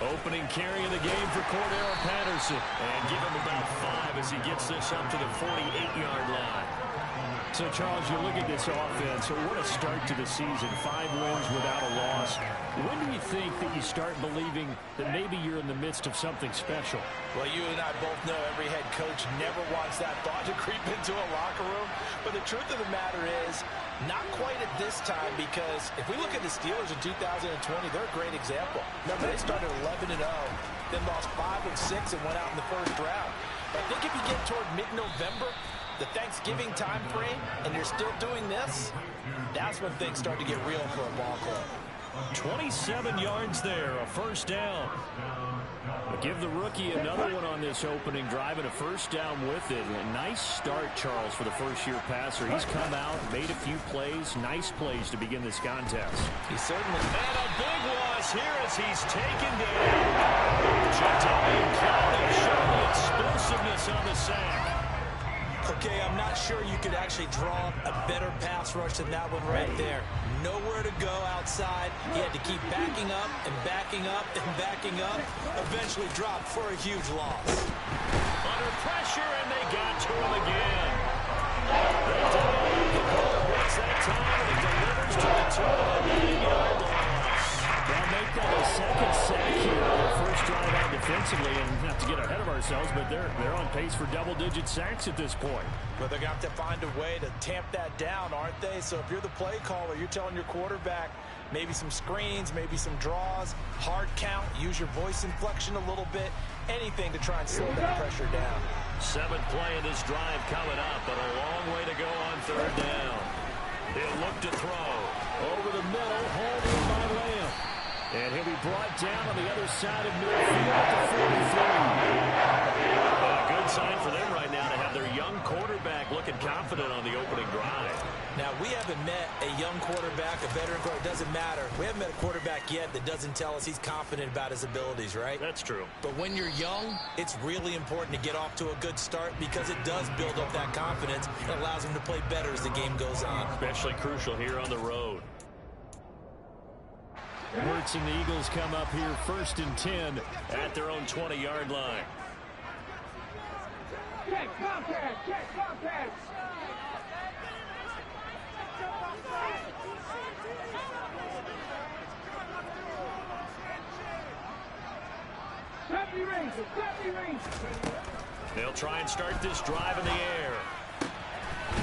Opening carry of the game for Cordero Patterson. And give him about 5 as he gets this up to the 48-yard line. So, Charles, you look at this offense, so what a start to the season. 5 wins without a loss. When do you think that you start believing that maybe you're in the midst of something special? Well, you and I both know every head coach never wants that thought to creep into a locker room. But the truth of the matter is, not quite at this time, because if we look at the Steelers in 2020, they're a great example. Remember, they started 11-0, then lost 5-6 and went out in the first round. But I think if you get toward mid-November, the Thanksgiving time frame, and you're still doing this, that's when things start to get real for a ball club. 27 yards there, a first down. But give the rookie another one on this opening drive and a first down with it. A nice start, Charles, for the first-year passer. He's come out, made a few plays, nice plays to begin this contest. He certainly. And a big loss here as he's taken down. Jadavian Clowney showing the explosiveness on the sack. Okay, I'm not sure you could actually draw a better pass rush than that one right there. Nowhere to go outside. He had to keep backing up and backing up and backing up. Eventually dropped for a huge loss. Under pressure, and they got to him again. They did. The ball breaks that time, and it delivers to the 9-yard loss. They'll make that a second sack here on the first drive out defensively, and not to get ahead of ourselves, but they're on pace for double-digit sacks at this point. But they're going to have to find a way to tamp that down, aren't they? So if you're the play caller, you're telling your quarterback maybe some screens, maybe some draws, hard count, use your voice inflection a little bit, anything to try and slow that pressure down. 7th play of this drive coming up, but a long way to go on third down. He'll look to throw. Over the middle, hauled in by Lamb. And he'll be brought down on the other side of midfield at the 43. A good sign for them right now to have their young quarterback looking confident on the opening drive. Now, we haven't met a young quarterback, a veteran quarterback. It doesn't matter. We haven't met a quarterback yet that doesn't tell us he's confident about his abilities, right? That's true. But when you're young, it's really important to get off to a good start because it does build up that confidence. It allows him to play better as the game goes on. Especially crucial here on the road. Hurts and the Eagles come up here 1st and 10 at their own 20-yard line. Check contact! Check contact! Safety range! Safety range! They'll try and start this drive in the air.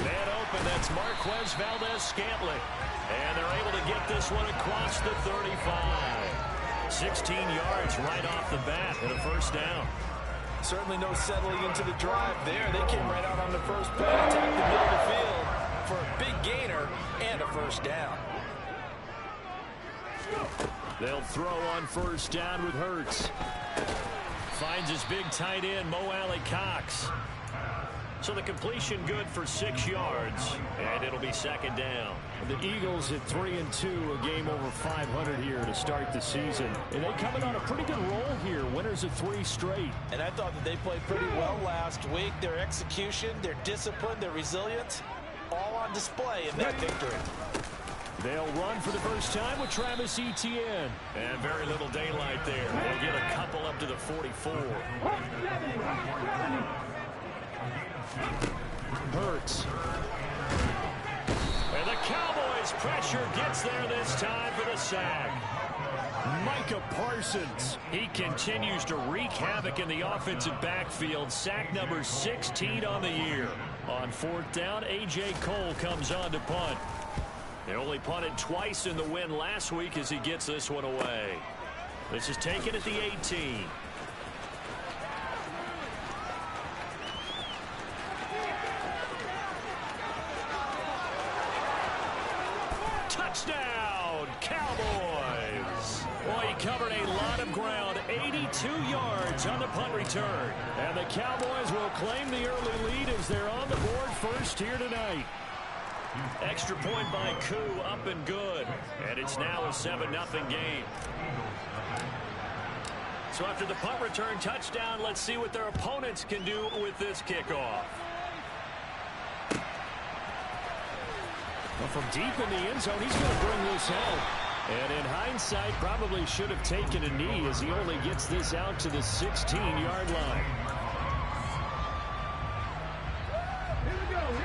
Man open, that's Marquez Valdez-Scantling. And they're able to get this one across the 35. 16 yards right off the bat and a first down. Certainly no settling into the drive there. They came right out on the first play, attacked the middle of the field for a big gainer and a first down. They'll throw on first down with Hurts. Finds his big tight end, Mo Alley-Cox. So the completion good for 6 yards, and it'll be 2nd down. The Eagles at 3-2, a game over 500 here to start the season. And they coming on a pretty good roll here, winners of 3 straight. And I thought that they played pretty well last week. Their execution, their discipline, their resilience, all on display in that victory. They'll run for the first time with Travis Etienne. And very little daylight there. They'll get a couple up to the 44. Hurts. And the Cowboys pressure gets there this time for the sack. Micah Parsons. He continues to wreak havoc in the offensive backfield. Sack number 16 on the year. On 4th down, A.J. Cole comes on to punt. They only punted twice in the win last week as he gets this one away. This is taken at the 18. Touchdown, Cowboys! Boy, he covered a lot of ground, 82 yards on the punt return. And the Cowboys will claim the early lead as they're on the board first here tonight. Extra point by KoM, up and good. And it's now a 7-0 game. So after the punt return touchdown, let's see what their opponents can do with this kickoff. Well, from deep in the end zone, he's going to bring this out. And in hindsight, probably should have taken a knee as he only gets this out to the 16-yard line.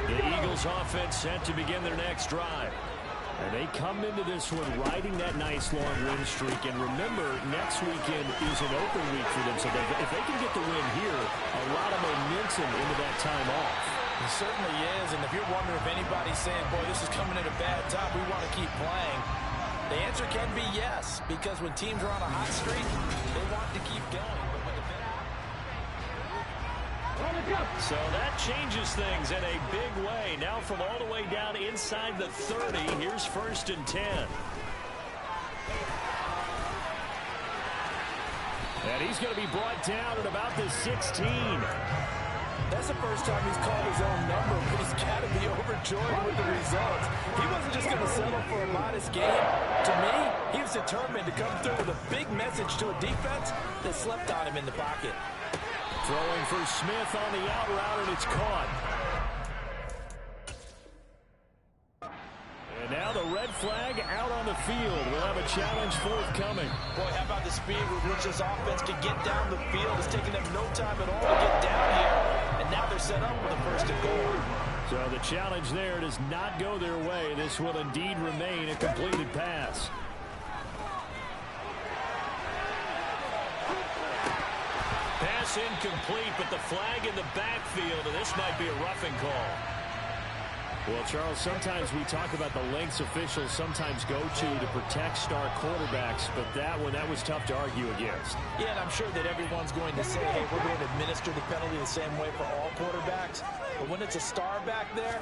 The Eagles offense set to begin their next drive. And they come into this one riding that nice long win streak. And remember, next weekend is an open week for them. So if they can get the win here, a lot of momentum into that time off. It certainly is. And if you're wondering if anybody's saying, boy, this is coming at a bad time, we want to keep playing, the answer can be yes. Because when teams are on a hot streak, they want to keep going. So that changes things in a big way. Now from all the way down inside the 30, here's 1st and 10. And he's going to be brought down at about the 16. That's the first time he's called his own number, but he's got to be overjoyed with the results. He wasn't just going to settle for a modest game. To me, he was determined to come through with a big message to a defense that slept on him in the pocket. Throwing for Smith on the out route, and it's caught. And now the red flag out on the field. We'll have a challenge forthcoming. Boy, how about the speed with which this offense can get down the field? It's taking them no time at all to get down here. And now they're set up with a 1st and goal. So the challenge there does not go their way. This will indeed remain a completed pass. Pass incomplete, but the flag in the backfield, and this might be a roughing call. Well, Charles, sometimes we talk about the lengths officials sometimes go to protect star quarterbacks, but that was tough to argue against. Yeah, and I'm sure that everyone's going to say, hey, we're going to administer the penalty the same way for all quarterbacks. But when it's a star back there,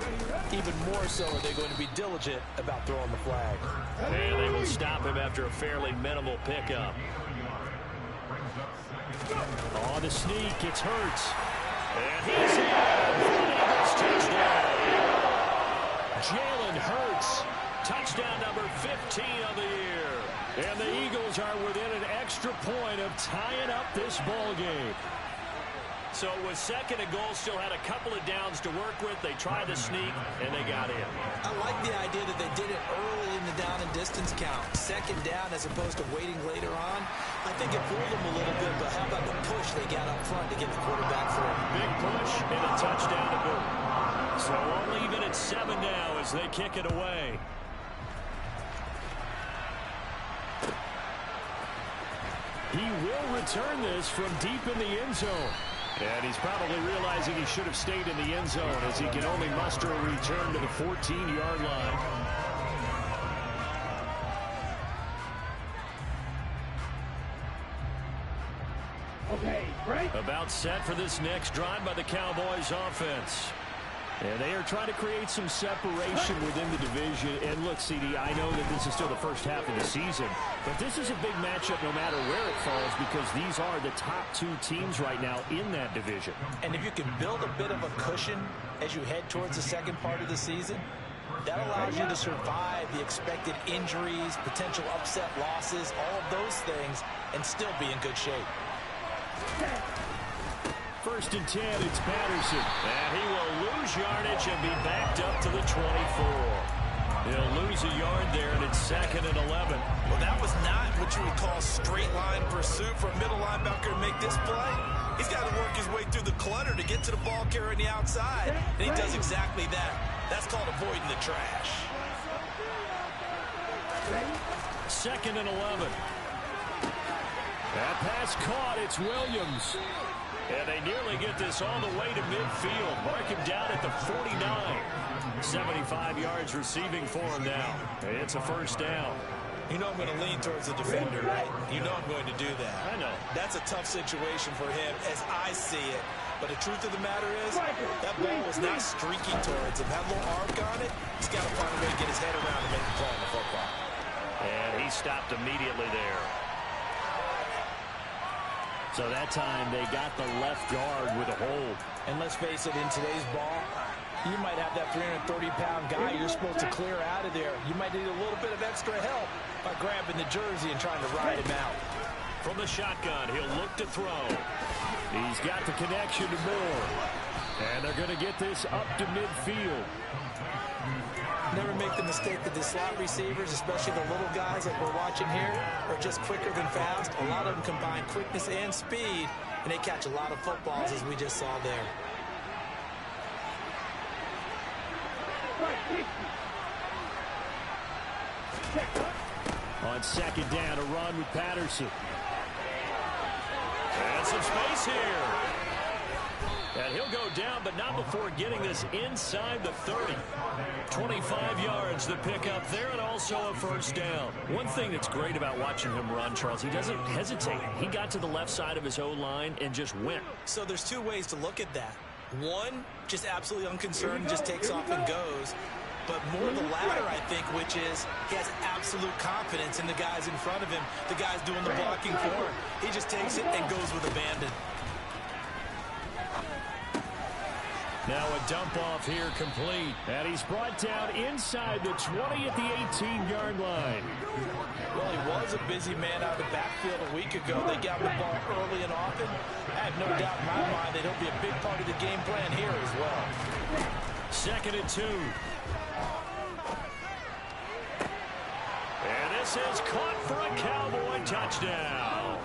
even more so are they going to be diligent about throwing the flag. And they will stop him after a fairly minimal pickup. On the sneak, it's Hurts. And he's in for an Eagles touchdown. Jalen Hurts, touchdown number 15 of the year. And the Eagles are within an extra point of tying up this ball game. So it was 2nd and goal, still had a couple of downs to work with. They tried the sneak, and they got in. I like the idea that they did it early in the down and distance count. 2nd down as opposed to waiting later on. I think it fooled them a little bit, but how about the push they got up front to get the quarterback through? Big push and a touchdown to boot. So we'll leave it at 7 now as they kick it away. He will return this from deep in the end zone. And he's probably realizing he should have stayed in the end zone as he can only muster a return to the 14-yard line. Okay, break. About set for this next drive by the Cowboys offense. And they are trying to create some separation within the division. And look, CD, I know that this is still the first half of the season, but this is a big matchup no matter where it falls because these are the top 2 teams right now in that division. And if you can build a bit of a cushion as you head towards the second part of the season, that allows you to survive the expected injuries, potential upset losses, all of those things, and still be in good shape. 1st and 10, it's Patterson. And he will lose yardage and be backed up to the 24. He'll lose a yard there, and it's 2nd and 11. Well, that was not what you would call straight line pursuit for a middle linebacker to make this play. He's got to work his way through the clutter to get to the ball carrier on the outside, and he does exactly that. That's called avoiding the trash. 2nd and 11. That pass caught. It's Williams. And they nearly get this all the way to midfield. Mark him down at the 49. 75 yards receiving for him now. It's a 1st down. You know I'm going to lean towards the defender, right? You know I'm going to do that. I know. That's a tough situation for him as I see it. But the truth of the matter is, that ball was not streaking towards him. Had a little arc on it. He's got to find a way to get his head around and make the play on the football. And he stopped immediately there. So that time they got the left guard with a hold. And let's face it, in today's ball, you might have that 330-pound guy you're supposed to clear out of there. You might need a little bit of extra help by grabbing the jersey and trying to ride him out. From the shotgun, he'll look to throw. He's got the connection to Moore. And they're going to get this up to midfield. never make the mistake that the slot receivers, especially the little guys like we're watching here, are just quicker than fast. A lot of them combine quickness and speed, and they catch a lot of footballs, as we just saw there. On second down, a run with Patterson. And some space here. And he'll go down, but not before getting this inside the 30. 25 yards to pick up there, and also a first down. One thing that's great about watching him run, Charles, he doesn't hesitate. He got to the left side of his O-line and just went. So there's two ways to look at that. One, just absolutely unconcerned, just takes off and goes. But more the latter, I think, which is he has absolute confidence in the guys in front of him, the guys doing the blocking for him. He just takes it and goes with abandon. Now a dump off here complete. And he's brought down inside the 20 at the 18-yard line. Well, he was a busy man out of the backfield a week ago. They got the ball early and often. I have no doubt in my mind that he'll be a big part of the game plan here as well. 2nd and 2. And this is caught for a Cowboy touchdown.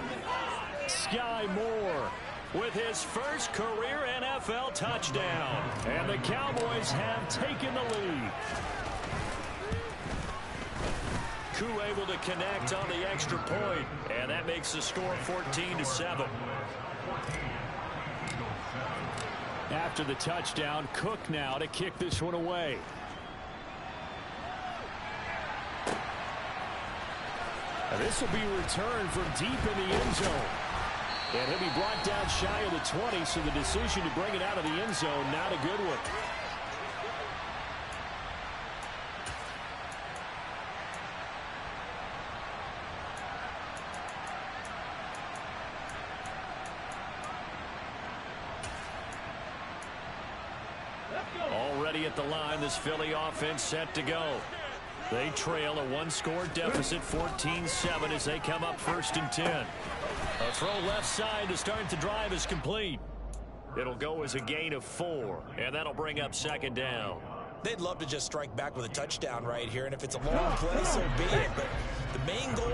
Sky Moore with his first career NFL touchdown. And the Cowboys have taken the lead. KoM able to connect on the extra point, and that makes the score 14-7. After the touchdown, Cook now to kick this one away. And this will be returned from deep in the end zone. And he'll be brought down shy of the 20, so the decision to bring it out of the end zone, not a good one. Already at the line, this Philly offense set to go. They trail a one-score deficit, 14-7, as they come up 1st and 10. A throw left side to start the drive is complete. It'll go as a gain of 4, and that'll bring up 2nd down. They'd love to just strike back with a touchdown right here, and if it's a long play, so be it. But the main goal,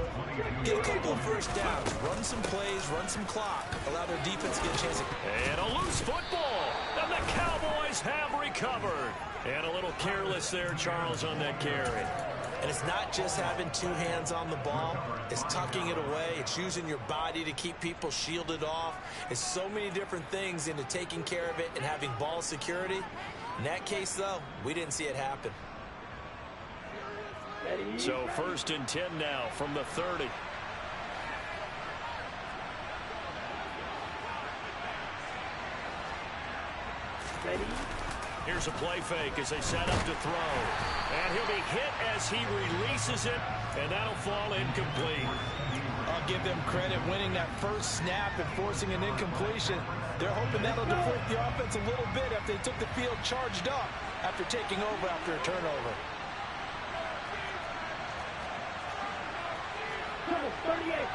get a couple of first downs, run some plays, run some clock, allow their defense to get a chance. And a loose football, and the Cowboys have recovered. And a little careless there, Charles, on that carry. And it's not just having two hands on the ball. It's tucking it away. It's using your body to keep people shielded off. It's so many different things into taking care of it and having ball security. In that case, though, we didn't see it happen. So 1st and 10 now from the 30. Here's a play fake as they set up to throw. And he'll be hit as he releases it, and that'll fall incomplete. I'll give them credit winning that first snap and forcing an incompletion. They're hoping that'll deflate the offense a little bit after they took the field charged up after taking over after a turnover. Number 38.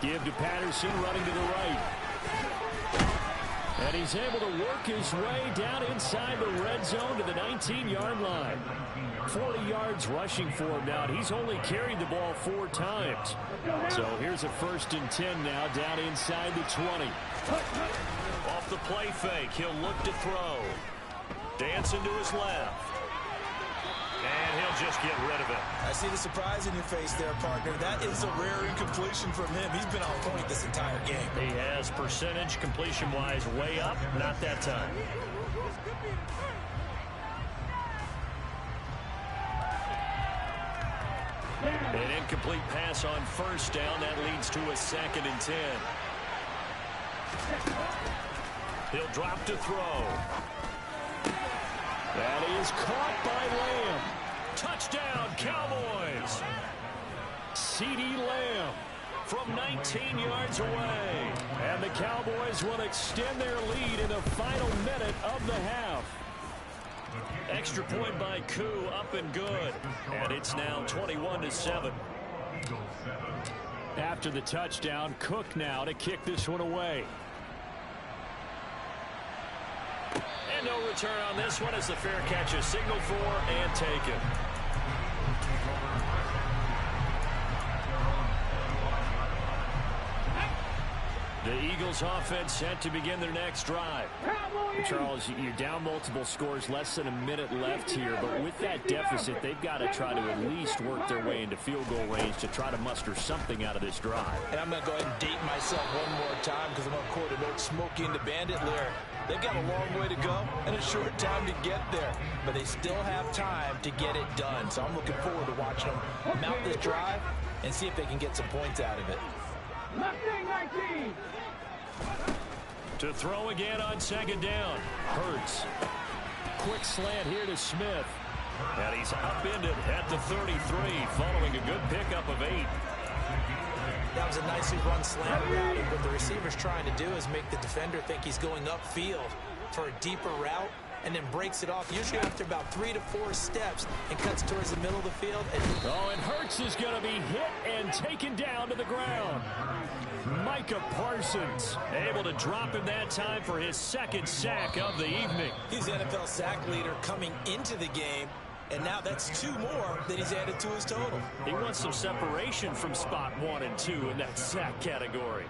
Give to Patterson, running to the right. And he's able to work his way down inside the red zone to the 19-yard line. 40 yards rushing for him now, and he's only carried the ball 4 times. So here's a 1st and 10 now, down inside the 20. Off the play fake, he'll look to throw. Dancing to his left. And he'll just get rid of it. I see the surprise in your face there, partner. That is a rare incompletion from him. He's been on point this entire game. He has percentage completion-wise way up. Not that time. An incomplete pass on 1st down. That leads to a 2nd and 10. He'll drop to throw. That is caught by Lamb. Touchdown, Cowboys. CeeDee Lamb from 19 yards away. And the Cowboys will extend their lead in the final minute of the half. Extra point by KoM, up and good. And it's now 21-7. After the touchdown, Cook now to kick this one away. no return on this one as the fair catch is signaled for and taken. The Eagles offense set to begin their next drive. Charles, you're down multiple scores, less than a minute left here, but with that deficit, they've got to try to at least work their way into field goal range to try to muster something out of this drive. And I'm going to go ahead and date myself one more time because I'm going to quote an old Smokey and the Bandit lyric. They've got a long way to go and a short time to get there, but they still have time to get it done. So I'm looking forward to watching them mount this drive and see if they can get some points out of it. Left wing 19. To throw again on second down. Hurts. Quick slant here to Smith. And he's upended at the 33 following a good pickup of 8. That was a nicely run slant route, and what the receiver's trying to do is make the defender think he's going upfield for a deeper route and then breaks it off, usually after about 3 to 4 steps, and cuts towards the middle of the field. And Hurts is going to be hit and taken down to the ground. Micah Parsons able to drop him that time for his second sack of the evening. He's the NFL sack leader coming into the game, and now that's 2 more that he's added to his total. He wants some separation from spot 1 and 2 in that sack category.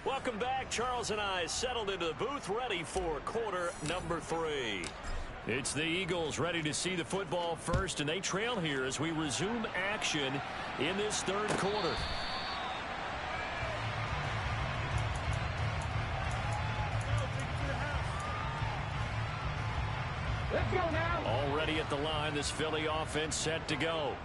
Welcome back. Charles and I settled into the booth, ready for quarter number 3. It's the Eagles ready to see the football first, and they trail here as we resume action in this third quarter. Let's go now. Already at the line, this Philly offense set to go.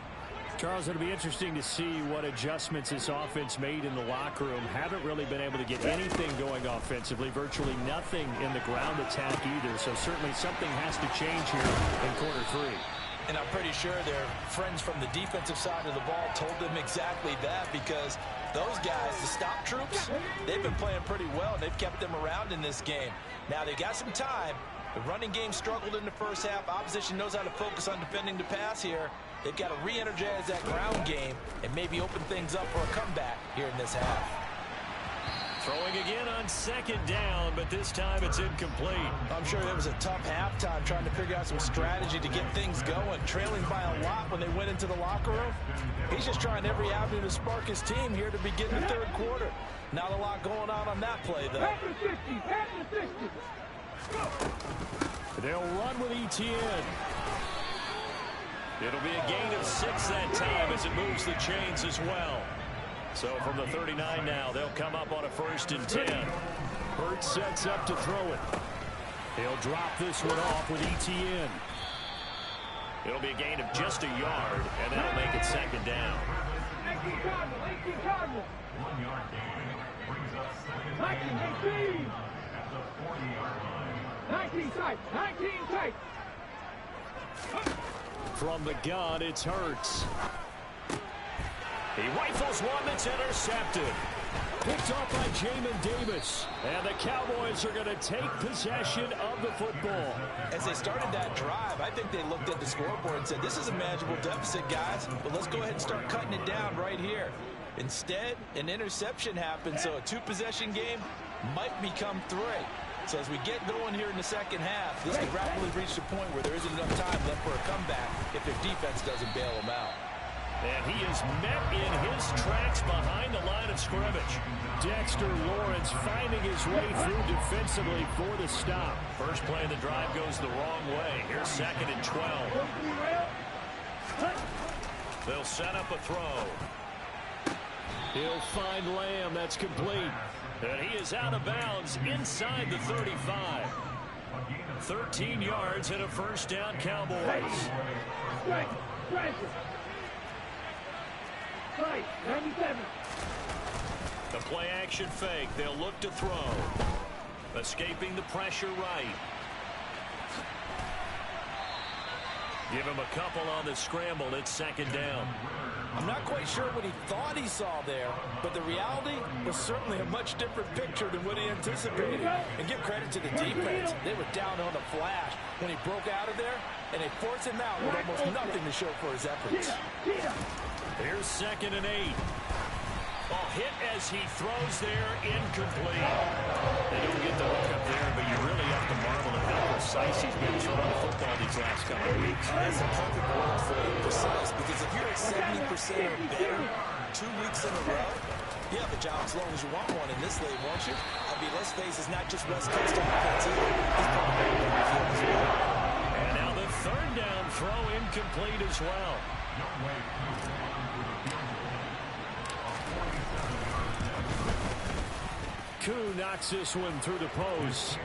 Charles, it'll be interesting to see what adjustments this offense made in the locker room. Haven't really been able to get anything going offensively, virtually nothing in the ground attack either. So certainly something has to change here in quarter 3. And I'm pretty sure their friends from the defensive side of the ball told them exactly that, because those guys, the stop troops, they've been playing pretty well, and they've kept them around in this game. Now they got some time. The running game struggled in the first half. Opposition knows how to focus on defending the pass here. They've got to re-energize that ground game and maybe open things up for a comeback here in this half. Throwing again on second down, but this time it's incomplete. I'm sure it was a tough halftime trying to figure out some strategy to get things going. Trailing by a lot when they went into the locker room. He's just trying every avenue to spark his team here to begin the third quarter. Not a lot going on that play, though. Pass the 60. Pass the 60. They'll run with Etienne. It'll be a gain of 6 that time as it moves the chains as well. So from the 39 now, they'll come up on a 1st and 10. Hurts sets up to throw it. He'll drop this one off with Etienne. It'll be a gain of just a yard, and that'll make it second down. 18 Cardinal. 18 Cardinal. 1 yard gain brings up second 19 18. at the 40-yard line. 19 tight. 19 tight. From the gun, it's Hurts. He rifles one that's intercepted. Picked off by Jamin Davis. And the Cowboys are going to take possession of the football. As they started that drive, I think they looked at the scoreboard and said, this is a manageable deficit, guys, but let's go ahead and start cutting it down right here. Instead, an interception happened, so a 2-possession game might become 3. So as we get going here in the second half, this could rapidly reach the point where there isn't enough time left for a comeback if their defense doesn't bail them out. And he is met in his tracks behind the line of scrimmage. Dexter Lawrence finding his way through defensively for the stop. First play of the drive goes the wrong way. Here's 2nd and 12. They'll set up a throw. He'll find Lamb. That's complete. And he is out of bounds inside the 35. 13 yards and a 1st down, Cowboys. Strike. Right. 97. The play action fake. They'll look to throw. Escaping the pressure right. Give him a couple on the scramble. It's 2nd down. I'm not quite sure what he thought he saw there, but the reality was certainly a much different picture than what he anticipated. And give credit to the defense. They were down on the flash when he broke out of there, and they forced him out with almost nothing to show for his efforts. Here's 2nd and 8. Hit as he throws there, incomplete. They don't get the hook up there, but you really have to marvel at how precise he's been throwing the football these last couple of weeks. That's a perfect word for precise, because if you're at 70% or better 2 weeks in a row, you have a job as long as you want one in this league, won't you? I mean, let's face it, it's not just West Coast offense either. He's probably going to field as well. And now the 3rd down throw incomplete as well. KoM knocks this one through the post.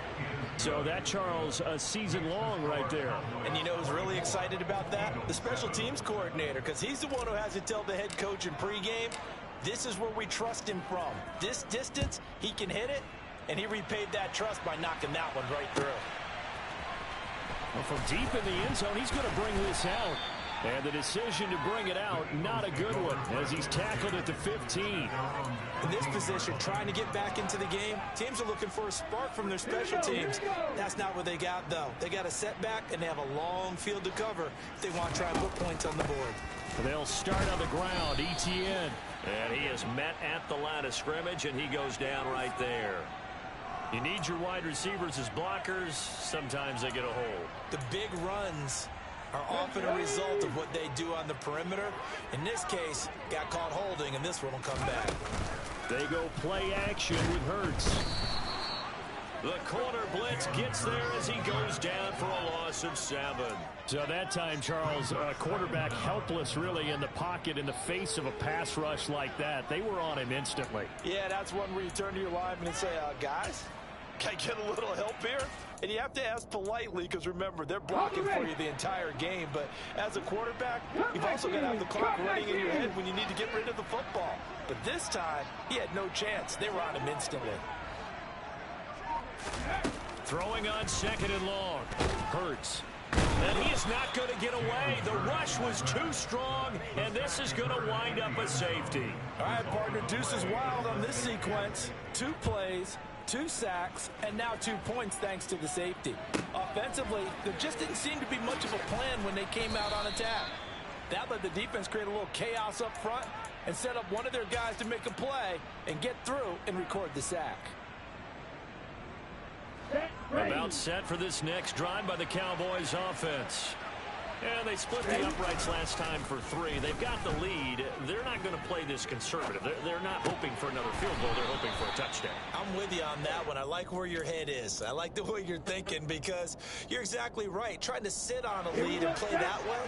So that, Charles, a season long right there. And you know who's really excited about that? The special teams coordinator, because he's the one who has to tell the head coach in pregame, this is where we trust him from. This distance, he can hit it, and he repaid that trust by knocking that one right through. Well, from deep in the end zone, he's going to bring this out. And the decision to bring it out, not a good one, as he's tackled at the 15. In this position, trying to get back into the game, teams are looking for a spark from their special teams. That's not what they got, though. They got a setback, and they have a long field to cover if they want to try and put points on the board. They'll start on the ground, ETN. And he is met at the line of scrimmage, and he goes down right there. You need your wide receivers as blockers. Sometimes they get a hold. The big runs are often a result of what they do on the perimeter. In this case, got caught holding, and this one will come back. They go play action with Hurts. The corner blitz gets there as he goes down for a loss of 7. So that time, Charles, quarterback helpless really in the pocket in the face of a pass rush like that. They were on him instantly. Yeah, that's one where you turn to your lineman and say, guys, can I get a little help here? And you have to ask politely, because remember, they're blocking for you the entire game. But as a quarterback, you've also got to have the clock running in your head when you need to get rid of the football. But this time, he had no chance. They were on him instantly. Throwing on 2nd and long. Hurts. And he is not going to get away. The rush was too strong, and this is going to wind up a safety. All right, partner, deuce is wild on this sequence. 2 plays, 2 sacks, and now 2 points thanks to the safety. Offensively, there just didn't seem to be much of a plan when they came out on attack. That let the defense create a little chaos up front and set up one of their guys to make a play and get through and record the sack. About set for this next drive by the Cowboys offense. And they split the uprights last time for 3. They've got the lead. They're not going to play this conservative. They're not hoping for another field goal. They're hoping for a touchdown. I'm with you on that one. I like where your head is. I like the way you're thinking, because you're exactly right. Trying to sit on a lead and play that way,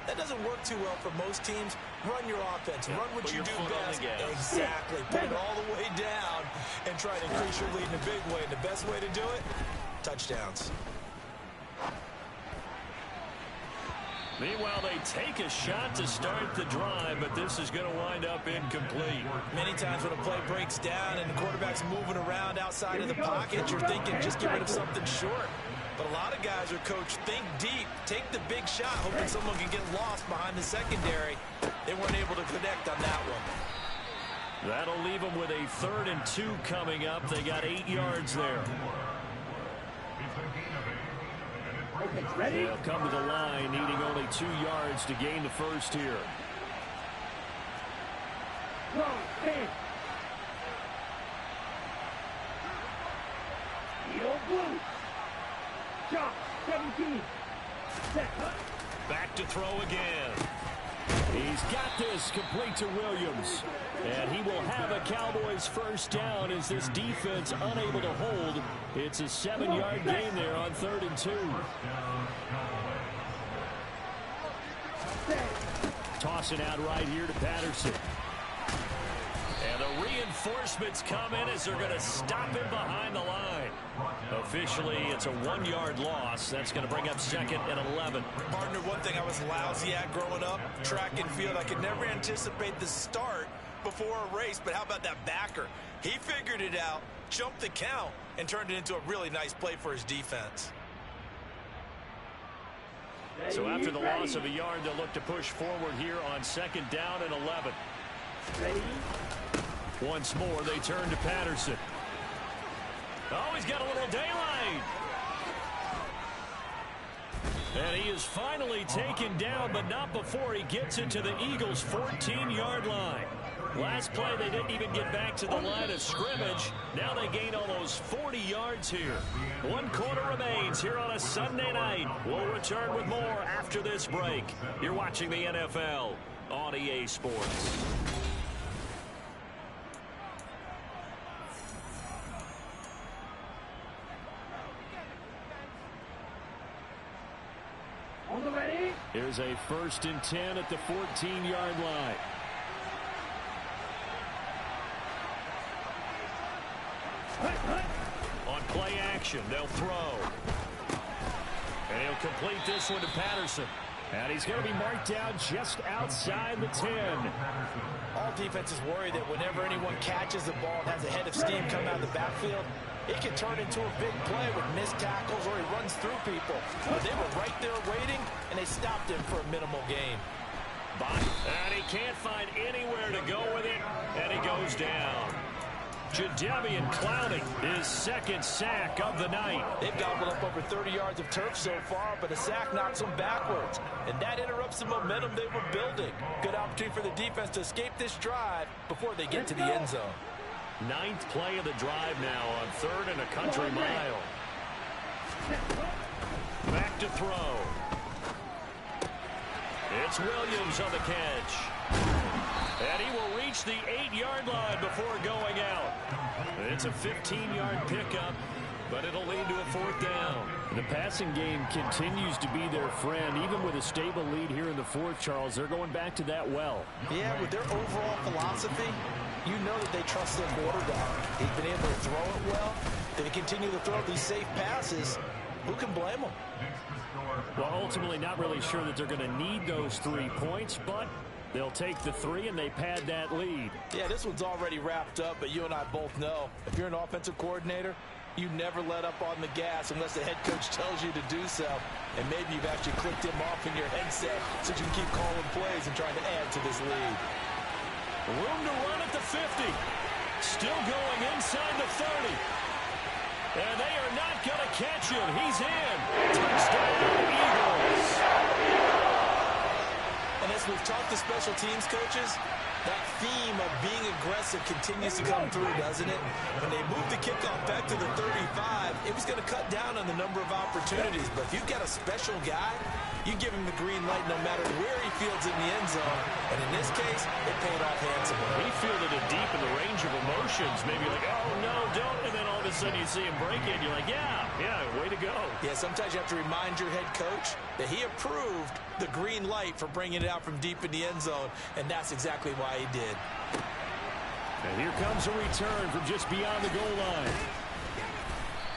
that doesn't work too well for most teams. Run your offense. Run what you do best. Exactly. Put it all the way down and try to increase your lead in a big way. And the best way to do it, touchdowns. Meanwhile, they take a shot to start the drive, but this is going to wind up incomplete. Many times when a play breaks down and the quarterback's moving around outside of the pocket, you're thinking just get rid of something short. But a lot of guys are coached, think deep, take the big shot, hoping someone can get lost behind the secondary. They weren't able to connect on that one. That'll leave them with a 3rd and 2 coming up. They got 8 yards there. Ready? They'll come to the line, needing only 2 yards to gain the first here. Go, stand. Heel blue. Shot, 17. Set. Back to throw again. He's got this complete to Williams. And he will have a Cowboys first down as this defense unable to hold. It's a 7-yard gain there on 3rd and 2. Tossing out right here to Patterson. And the reinforcements come in as they're going to stop him behind the line. Officially, it's a 1-yard loss. That's going to bring up 2nd and 11. Partner, one thing I was lousy at growing up, track and field, I could never anticipate the start before a race, but how about that backer? He figured it out, jumped the count, and turned it into a really nice play for his defense. So after the loss of a yard, they'll look to push forward here on 2nd down and 11. Ready? Once more, they turn to Patterson. Oh, he's got a little daylight. And he is finally taken down, but not before he gets it to the Eagles' 14-yard line. Last play, they didn't even get back to the line of scrimmage. Now they gain almost 40 yards here. 1 quarter remains here on a Sunday night. We'll return with more after this break. You're watching the NFL on EA Sports. On the ready? Here's a 1st and 10 at the 14-yard line. On play action, they'll throw. And he'll complete this one to Patterson. And he's going to be marked down just outside the 10. All defenses worry that whenever anyone catches the ball and has a head of steam come out of the backfield, it can turn into a big play with missed tackles or he runs through people. But they were right there waiting, and they stopped him for a minimal gain. And he can't find anywhere to go with it, and he goes down. Jadeveon Clowney, his 2nd sack of the night. They've gobbled up over 30 yards of turf so far, but a sack knocks them backwards. And that interrupts the momentum they were building. Good opportunity for the defense to escape this drive before they get to the end zone. 9th play of the drive now on 3rd and a country mile. Back to throw. It's Williams on the catch. And he will reach the 8-yard line before going out. It's a 15-yard pickup, but it'll lead to a 4th down. The passing game continues to be their friend. Even with a stable lead here in the 4th, Charles, they're going back to that well. Yeah, with their overall philosophy, you know that they trust their quarterback. He's been able to throw it well. They continue to throw these safe passes. Who can blame them? Well, ultimately, not really sure that they're going to need those 3 points, but they'll take the 3 and they pad that lead. Yeah, this one's already wrapped up, but you and I both know if you're an offensive coordinator, you never let up on the gas unless the head coach tells you to do so. And maybe you've actually clicked him off in your headset so you can keep calling plays and trying to add to this lead. Room to run at the 50. Still going inside the 30. And they are not going to catch him. He's in. Touchdown, Eagles. And as we've talked to special teams coaches, that theme of being aggressive continues to come through, doesn't it? When they moved the kickoff back to the 35, it was going to cut down on the number of opportunities. But if you've got a special guy, you give him the green light no matter where he fields in the end zone. And in this case, it paid off handsomely. He fielded it deep in the range of emotions. Maybe like, oh, no, don't. And then all of a sudden you see him break it. You're like, yeah, way to go. Yeah, sometimes you have to remind your head coach that he approved the green light for bringing it out from deep in the end zone. And that's exactly why he did. And here comes a return from just beyond the goal line.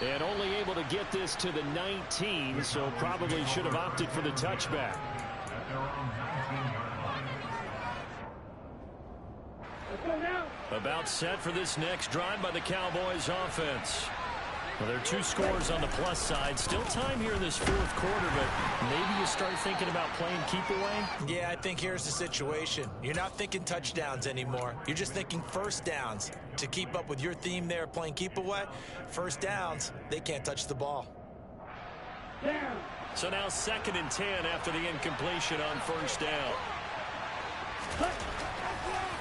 And only able to get this to the 19, so probably should have opted for the touchback. Let's go now. About set for this next drive by the Cowboys offense. Well, there are 2 scores on the plus side. Still time here in this 4th quarter, but maybe you start thinking about playing keep away? Yeah, I think here's the situation. You're not thinking touchdowns anymore. You're just thinking first downs. To keep up with your theme there, playing keep away, first downs, they can't touch the ball. Down. So now 2nd and 10 after the incompletion on 1st down.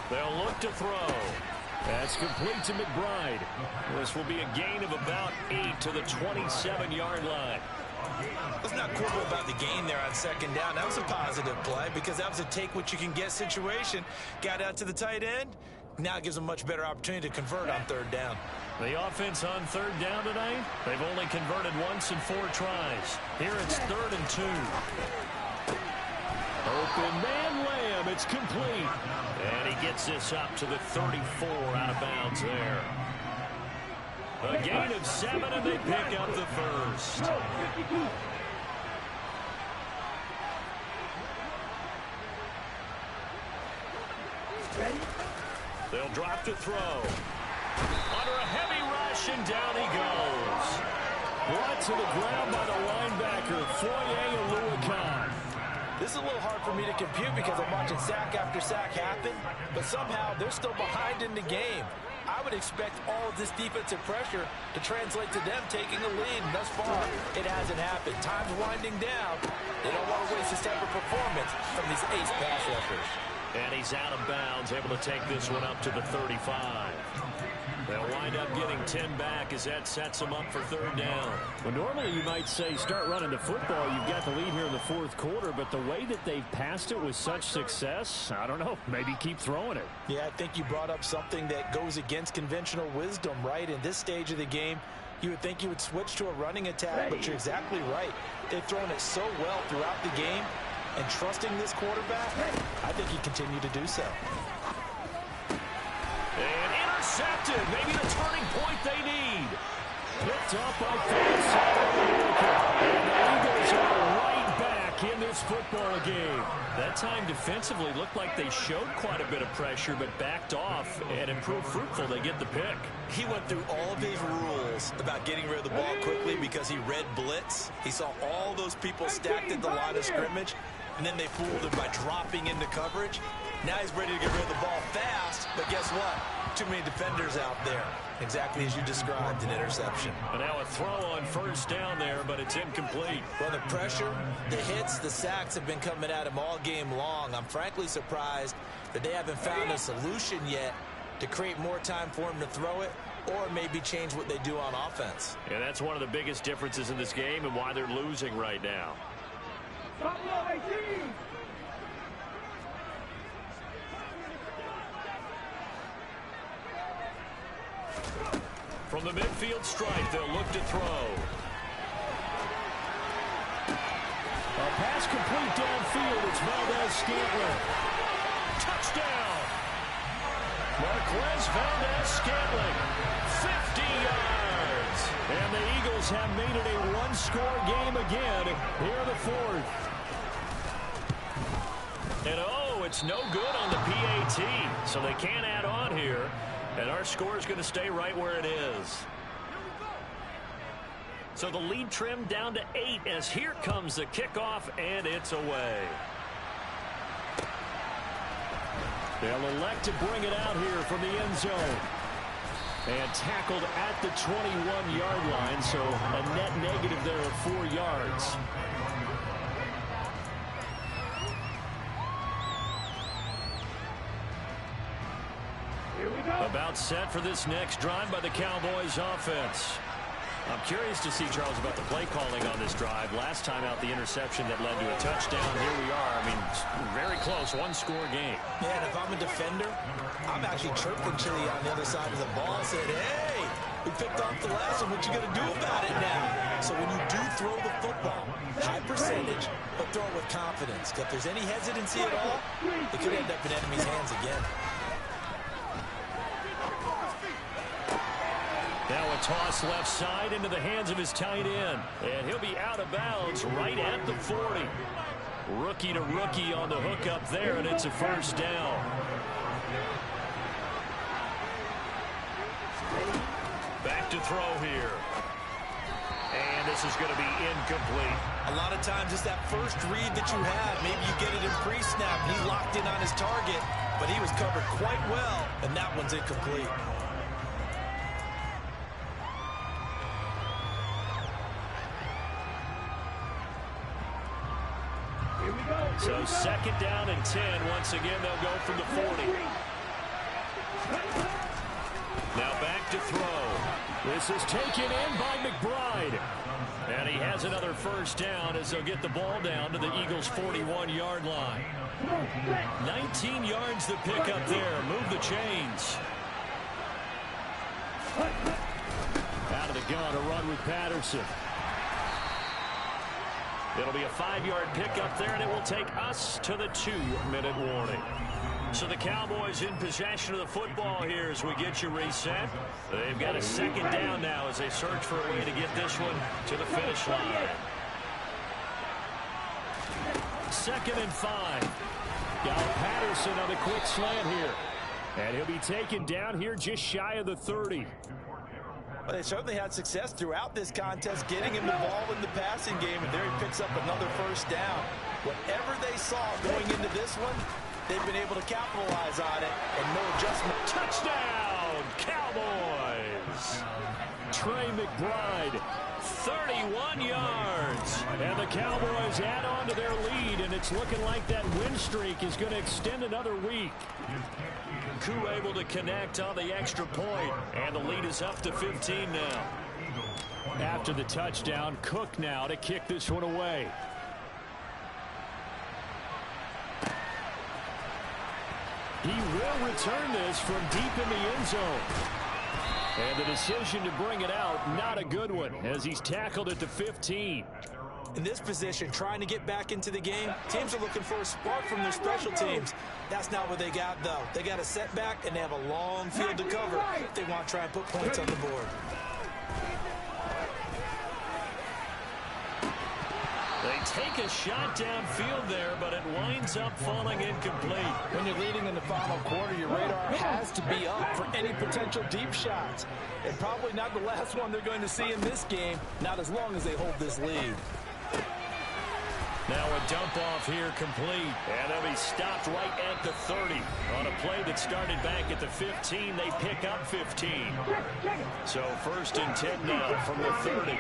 They'll look to throw. That's complete to McBride. This will be a gain of about 8 to the 27-yard line. Let's not quibble about the gain there on 2nd down. That was a positive play because that was a take-what-you-can-get situation. Got out to the tight end. Now it gives them a much better opportunity to convert on 3rd down. The offense on 3rd down tonight, they've only converted once in 4 tries. Here it's 3rd and 2. Open man Lamb, it's complete. And he gets this up to the 34 out of bounds there. A gain of 7, and they pick up the first. Ready? They'll drop to throw. Under a heavy rush, and down he goes. What to the ground by the linebacker, Foye. This is a little hard for me to compute because I'm watching sack after sack happen, but somehow they're still behind in the game. I would expect all of this defensive pressure to translate to them taking the lead, and thus far, it hasn't happened. Time's winding down. They don't want to waste this type of performance from these ace pass rushers. And he's out of bounds, able to take this one up to the 35. They'll wind up getting 10 back as that sets them up for third down. Well, normally you might say start running the football. You've got the lead here in the fourth quarter, but the way that they've passed it with such success, I don't know, maybe keep throwing it. Yeah, I think you brought up something that goes against conventional wisdom, right? In this stage of the game, you would think you would switch to a running attack, but you're exactly right. They've thrown it so well throughout the game, and trusting this quarterback, I think he continued to do so. And intercepted. Maybe the turning point they need. Picked up by Phillips. And the Eagles are right back in this football game. That time defensively looked like they showed quite a bit of pressure, but backed off and improved fruitful. They get the pick. He went through all of his rules about getting rid of the ball quickly because he read blitz. He saw all those people stacked at the line of scrimmage, and then they fooled him by dropping into coverage. Now he's ready to get rid of the ball fast, but guess what? Too many defenders out there. Exactly as you described, an interception. And now a throw on first down there, but it's incomplete. Well, the pressure, the hits, the sacks have been coming at him all game long. I'm frankly surprised that they haven't found a solution yet to create more time for him to throw it, or maybe change what they do on offense. And that's one of the biggest differences in this game and why they're losing right now. From the midfield stripe, they'll look to throw. A pass complete downfield. It's Valdez-Scantling. Touchdown! Marquez Valdez-Scantling. 50 yards. And the Eagles have made it a one-score game again here in the fourth. And oh, it's no good on the PAT. So they can't add on here. And our score is going to stay right where it is. So the lead trimmed down to 8 as here comes the kickoff, and it's away. They'll elect to bring it out here from the end zone. And tackled at the 21-yard line, so a net negative there of 4 yards. About set for this next drive by the Cowboys offense. I'm curious to see, Charles, about the play calling on this drive. Last time out, the interception that led to a touchdown. Here we are. I mean, very close, one-score game. Yeah, and if I'm a defender, I'm actually chirping Chili on the other side of the ball and said, hey, we picked off the last one. What you going to do about it now? So when you do throw the football, high percentage, but throw it with confidence. If there's any hesitancy at all, it could end up in enemy's hands again. Now a toss left side into the hands of his tight end. And he'll be out of bounds right at the 40. Rookie to rookie on the hookup there, and it's a first down. Back to throw here. And this is going to be incomplete. A lot of times it's that first read that you have. Maybe you get it in pre-snap. He's locked in on his target, but he was covered quite well, and that one's incomplete. So second down and 10. Once again, they'll go from the 40. Now back to throw. This is taken in by McBride. And he has another first down as they'll get the ball down to the Eagles' 41-yard line. 19 yards to pick up there. Move the chains. Out of the gun, a run with Patterson. It'll be a 5-yard pickup there, and it will take us to the 2-minute warning. So the Cowboys in possession of the football here as we get you reset. They've got a second down now as they search for a way to get this one to the finish line. 2nd and 5. Got Patterson on a quick slant here. And he'll be taken down here just shy of the 30. Well, they certainly had success throughout this contest getting him the ball in the passing game, and there he picks up another first down. Whatever they saw going into this one, they've been able to capitalize on it, and no adjustment. Touchdown, Cowboys! Trey McBride, 31 yards. And the Cowboys add on to their lead, and it's looking like that win streak is going to extend another week. KoM able to connect on the extra point, and the lead is up to 15 now. After the touchdown, Cook now to kick this one away. He will return this from deep in the end zone. And the decision to bring it out, not a good one, as he's tackled at the 15. In this position, trying to get back into the game, teams are looking for a spark from their special teams. That's not what they got, though. They got a setback, and they have a long field to cover if they want to try and put points on the board. They take a shot downfield there, but it winds up falling incomplete. When you're leading in the final quarter, your radar has to be up for any potential deep shots. And probably not the last one they're going to see in this game, not as long as they hold this lead. Now a dump off here complete. And they'll be stopped right at the 30. On a play that started back at the 15, they pick up 15. So 1st and 10 now from the 30.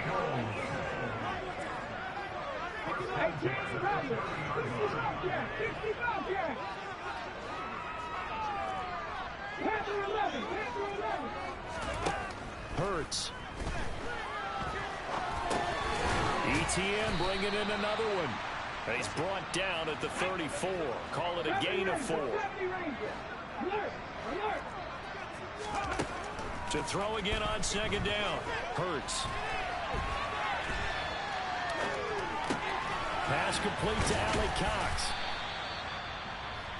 Hurts. ETN bringing in another one. And he's brought down at the 34. Call it a gain of 4. To throw again on 2nd down. Hurts. Pass complete to Alec Cox.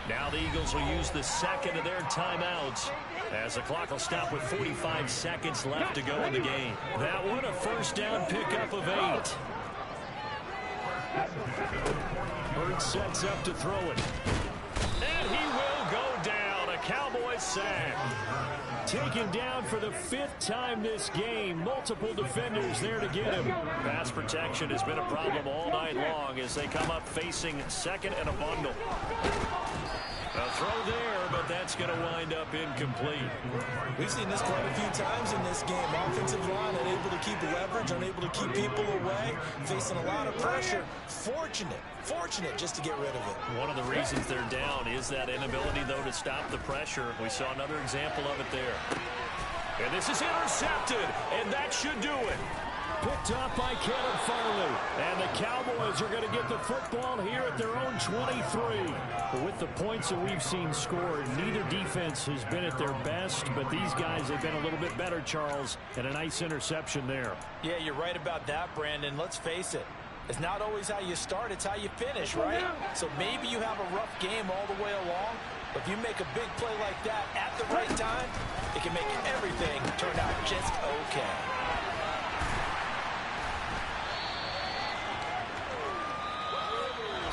Now the Eagles will use the 2nd of their timeouts as the clock will stop with 45 seconds left to go in the game. That one a 1st down pickup of 8. Hurts sets up to throw it. And he will go down. A Cowboys sack. Taken down for the 5th time this game. Multiple defenders there to get him. Pass protection has been a problem all night long as they come up facing 2nd and a bundle. A throw there, but that's going to wind up incomplete. We've seen this quite a few times in this game. Offensive line unable to keep leverage, unable to keep people away, facing a lot of pressure. Fortunate just to get rid of it. One of the reasons they're down is that inability, though, to stop the pressure. We saw another example of it there. And this is intercepted, and that should do it. Picked up by Caleb Farley. And the Cowboys are going to get the football here at their own 23. With the points that we've seen scored, neither defense has been at their best, but these guys have been a little bit better, Charles, and a nice interception there. Yeah, you're right about that, Brandon. Let's face it. It's not always how you start, it's how you finish, right? So maybe you have a rough game all the way along, but if you make a big play like that at the right time, it can make everything turn out just okay.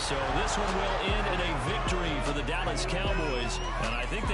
So this one will end in a victory for the Dallas Cowboys, and I think they